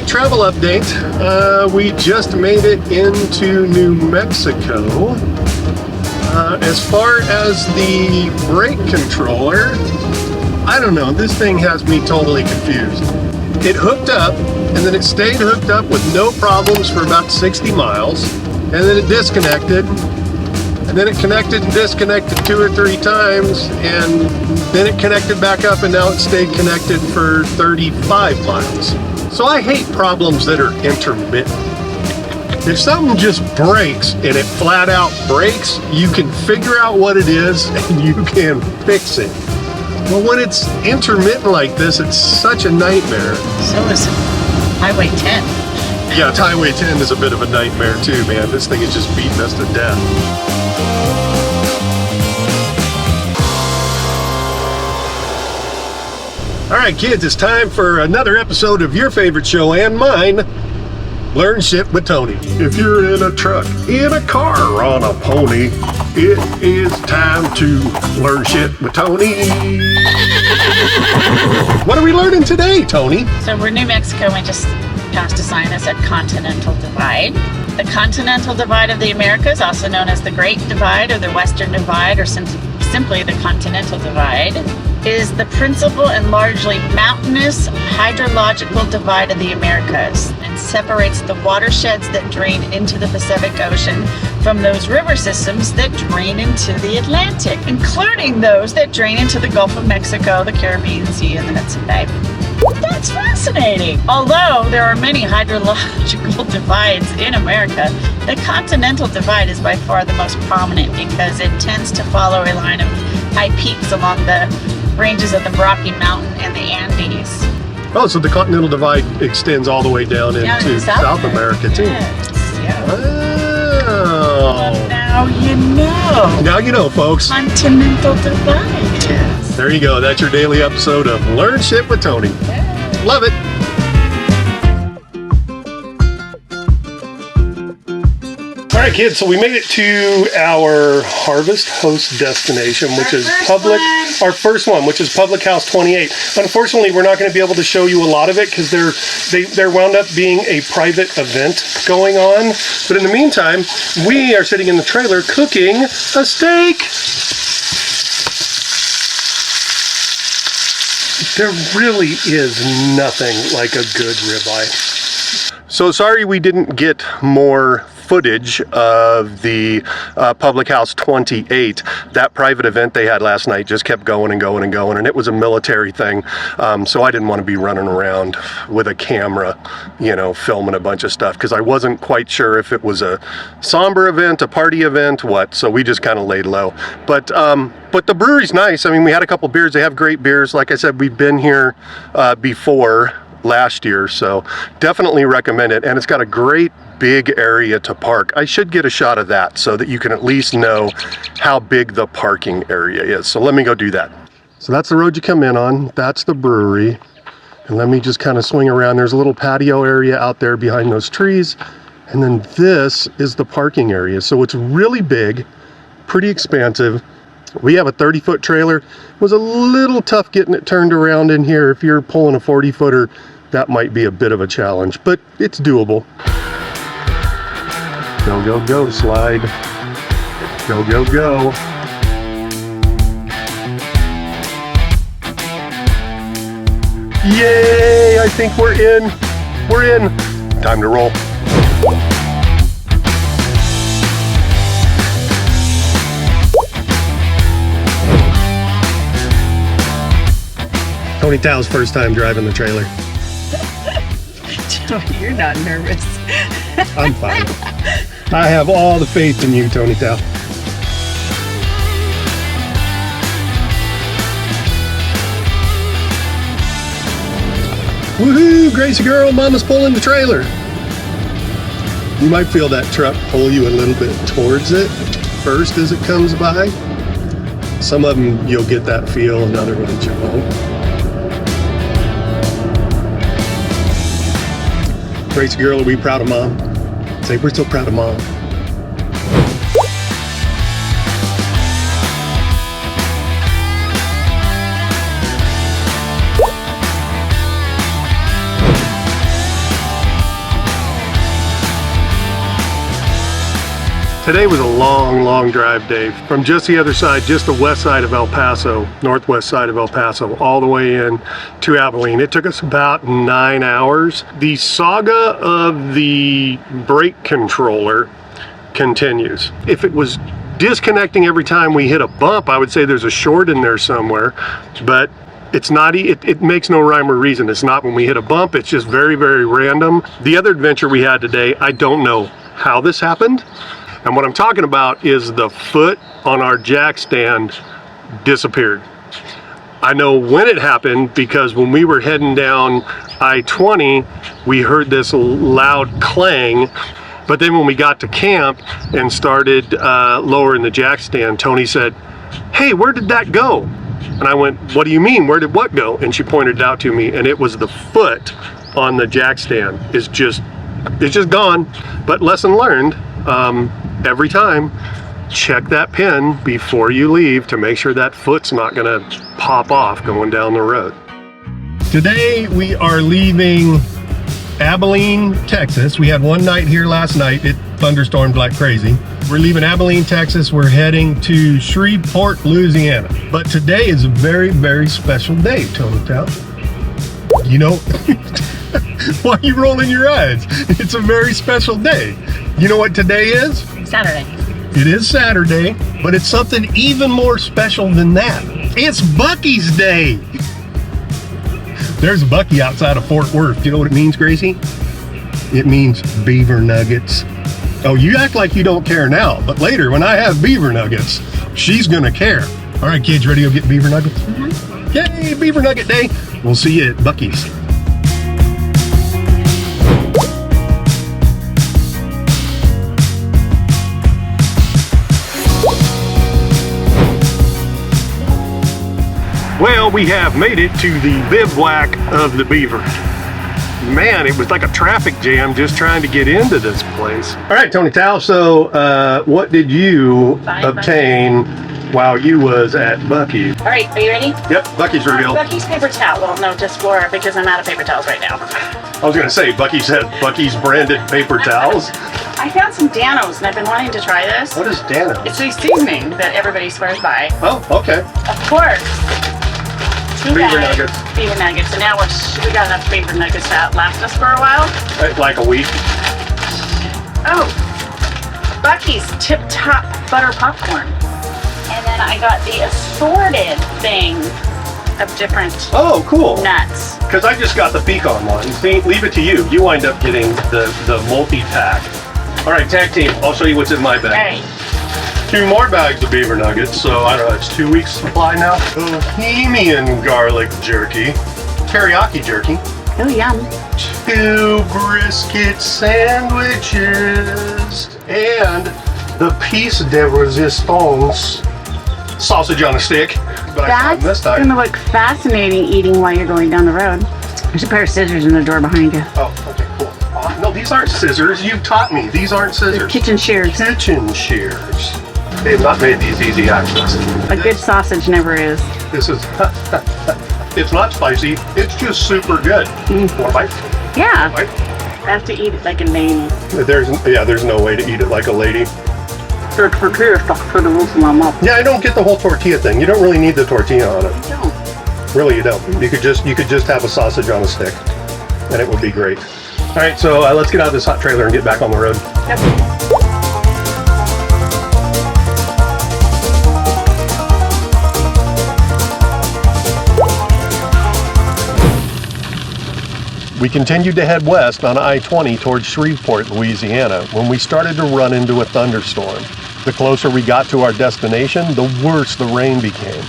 right, travel update. We just made it into New Mexico. As far as the brake controller, I don't know, this thing has me totally confused. It hooked up, and then it stayed hooked up with no problems for about 60 miles, and then it disconnected, and then it connected and disconnected 2 or 3 times, and then it connected back up, and now it stayed connected for 35 miles. So I hate problems that are intermittent. If something just breaks and it flat out breaks, you can figure out what it is and you can fix it. But when it's intermittent like this, it's such a nightmare. So is Highway 10. Yeah, Highway 10 is a bit of a nightmare too, man. This thing is just beating us to death. All right, kids, it's time for another episode of your favorite show and mine, Learn Shit with Tony. If you're in a truck, in a car, or on a pony, it is time to learn shit with Tony. What are we learning today, Tony? So we're New Mexico and just passed a sign that said Continental Divide. The Continental Divide of the Americas, also known as the Great Divide or the Western Divide or simply the Continental Divide, is the principal and largely mountainous hydrological divide of the Americas and separates the watersheds that drain into the Pacific Ocean from those river systems that drain into the Atlantic, including those that drain into the Gulf of Mexico, the Caribbean Sea, and the Hudson Bay. That's fascinating. Although there are many hydrological divides in America, the Continental Divide is by far the most prominent because it tends to follow a line of high peaks along the ranges of the Rocky Mountain and the Andes. Oh, so the Continental Divide extends all the way down into South America too. Yes, yeah. Wow. Well, now you know. Now you know, folks. Continental Divide. Yes. There you go. That's your daily episode of Learn Shit with Tony. Yeah. Love it. All right, kids, so we made it to our Harvest Host destination, which is our first one, which is Public House 28. Unfortunately, we're not going to be able to show you a lot of it because there wound up being a private event going on. But in the meantime, we are sitting in the trailer cooking a steak. There really is nothing like a good ribeye. So sorry we didn't get more footage of the Public House 28. That private event they had last night just kept going and going and going, and it was a military thing, so I didn't want to be running around with a camera, filming a bunch of stuff, because I wasn't quite sure if it was a somber event, a party event, what, so we just kind of laid low. But the brewery's nice. I mean, we had a couple beers. They have great beers. Like I said, we've been here before last year, so definitely recommend it, and it's got a great big area to park. I should get a shot of that so that you can at least know how big the parking area is. So let me go do that. So that's the road you come in on. That's the brewery. And let me just kind of swing around. There's a little patio area out there behind those trees. And then this is the parking area. So it's really big, pretty expansive. We have a 30-foot trailer. It was a little tough getting it turned around in here. If you're pulling a 40-footer, that might be a bit of a challenge, but it's doable. Go, go, go, slide. Go, go, go. Yay! I think we're in. We're in. Time to roll. Tony Tao's first time driving the trailer. You're not nervous. I'm fine. I have all the faith in you, Toni Tao. Woohoo! Gracie girl, mama's pulling the trailer. You might feel that truck pull you a little bit towards it first as it comes by. Some of them you'll get that feel, and other ones you won't. Gracie girl, are we proud of mom? Say, we're still proud of mom. Today was a long drive day from just the other side, just the west side of El Paso, northwest side of El Paso, all the way in to Abilene. It took us about 9 hours. The saga of the brake controller continues. If it was disconnecting every time we hit a bump, I would say there's a short in there somewhere, but it's not, it makes no rhyme or reason. It's not when we hit a bump, it's just very random. The other adventure we had today, I don't know how this happened. And what I'm talking about is the foot on our jack stand disappeared. I know when it happened because when we were heading down I-20, we heard this loud clang. But then when we got to camp and started lowering the jack stand, Toni said, "Hey, where did that go?" And I went, "What do you mean? Where did what go?" And she pointed it out to me, and it was the foot on the jack stand. It's just gone. But lesson learned. Every time, check that pin before you leave to make sure that foot's not gonna pop off going down the road. Today we are leaving Abilene, Texas. We had one night here last night. It thunderstormed like crazy. We're leaving Abilene, Texas. We're heading to Shreveport, Louisiana. But today is a very special day, Toni Town. You know, why are you rolling your eyes? It's a very special day. You know what today is? Saturday. It is Saturday, but it's something even more special than that. It's Buc-es Day. There's a Buc-es outside of Fort Worth. You know what it means, Gracie? It means Beaver Nuggets. Oh, you act like you don't care now, but later when I have Beaver Nuggets, she's gonna care. All right, kids, ready to go get Beaver Nuggets? Mm-hmm. Yay, Beaver Nugget Day. We'll see you at Buc-es. Well, we have made it to the bivouac of the Beaver. Man, it was like a traffic jam just trying to get into this place. All right, Toni Tao, so what did you obtain while you was at Buc-es? All right, are you ready? Yep, Buc-es reveal. Buc-es paper towel. Well, no, just Flora because I'm out of paper towels right now. I was gonna say, Buc-es had Buc-es branded paper towels. I found some Danos and I've been wanting to try this. What is Dano? It's a seasoning that everybody swears by. Oh, okay. Of course. Beaver Nuggets. Beaver Nuggets. And now we got enough Beaver Nuggets that last us for a while. Like a week. Oh, Buc-es Tip Top Butter Popcorn. And then I got the assorted thing of different cool. nuts. Because I just got the pecan one. See, leave it to you. You wind up getting the multi-pack. All right, tag team. I'll show you what's in my bag. All right. 2 more bags of Beaver Nuggets, so I don't know, it's 2 weeks supply now. Bohemian garlic jerky, teriyaki jerky. Oh, yum. 2 brisket sandwiches, and the piece de resistance sausage on a stick. But I found this time. That's gonna look fascinating eating while you're going down the road. There's a pair of scissors in the door behind you. Oh, okay, cool. No, these aren't scissors. You've taught me. These aren't scissors. They're kitchen shears. Kitchen shears. They have not made these easy access. A good sausage never is. This is, it's not spicy. It's just super good. Want a bite? Yeah. Bite? I have to eat it like a lady. There's no way to eat it like a lady. Yeah, I don't get the whole tortilla thing. You don't really need the tortilla on it. I don't. Really, you don't. You could just have a sausage on a stick, and it would be great. All right, so let's get out of this hot trailer and get back on the road. Yep. We continued to head west on I-20 towards Shreveport, Louisiana, when we started to run into a thunderstorm. The closer we got to our destination, the worse the rain became.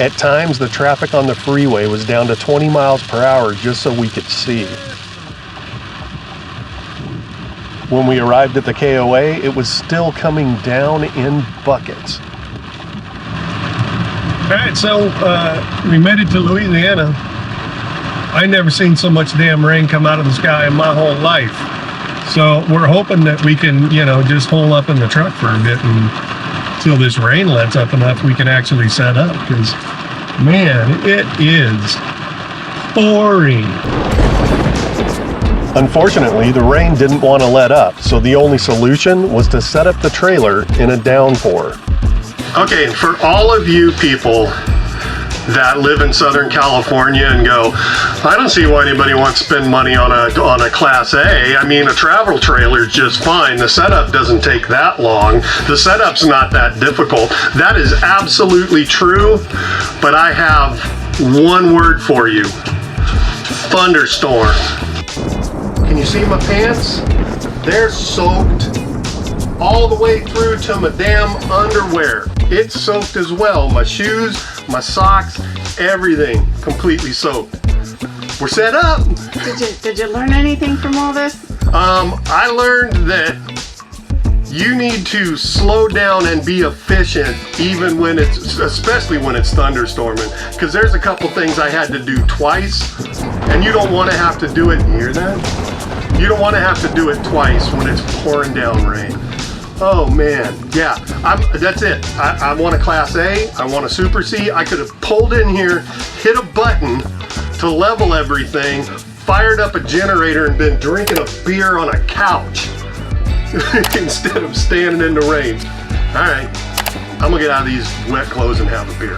At times, the traffic on the freeway was down to 20 miles per hour just so we could see. When we arrived at the KOA, it was still coming down in buckets. All right, so we made it to Louisiana. I never seen so much damn rain come out of the sky in my whole life. So we're hoping that we can, just hole up in the truck for a bit until this rain lets up enough we can actually set up. Because, man, it is pouring. Unfortunately, the rain didn't want to let up, so the only solution was to set up the trailer in a downpour. Okay, for all of you people that live in Southern California and go, I don't see why anybody wants to spend money on a Class A. I mean, a travel trailer is just fine. The setup doesn't take that long. The setup's not that difficult. That is absolutely true, but I have one word for you. Thunderstorm. Can you see my pants? They're soaked all the way through to my damn underwear. It's soaked as well. My shoes, my socks, everything completely soaked. We're set up. Did you learn anything from all this? I learned that you need to slow down and be efficient even when especially when it's thunderstorming, because there's a couple things I had to do twice, and you don't want to have to do it. You hear that? You don't want to have to do it twice when it's pouring down rain. Oh man, yeah, that's it. I want a Class A, I want a Super C. I could have pulled in here, hit a button to level everything, fired up a generator, and been drinking a beer on a couch instead of standing in the rain. All right, I'm gonna get out of these wet clothes and have a beer.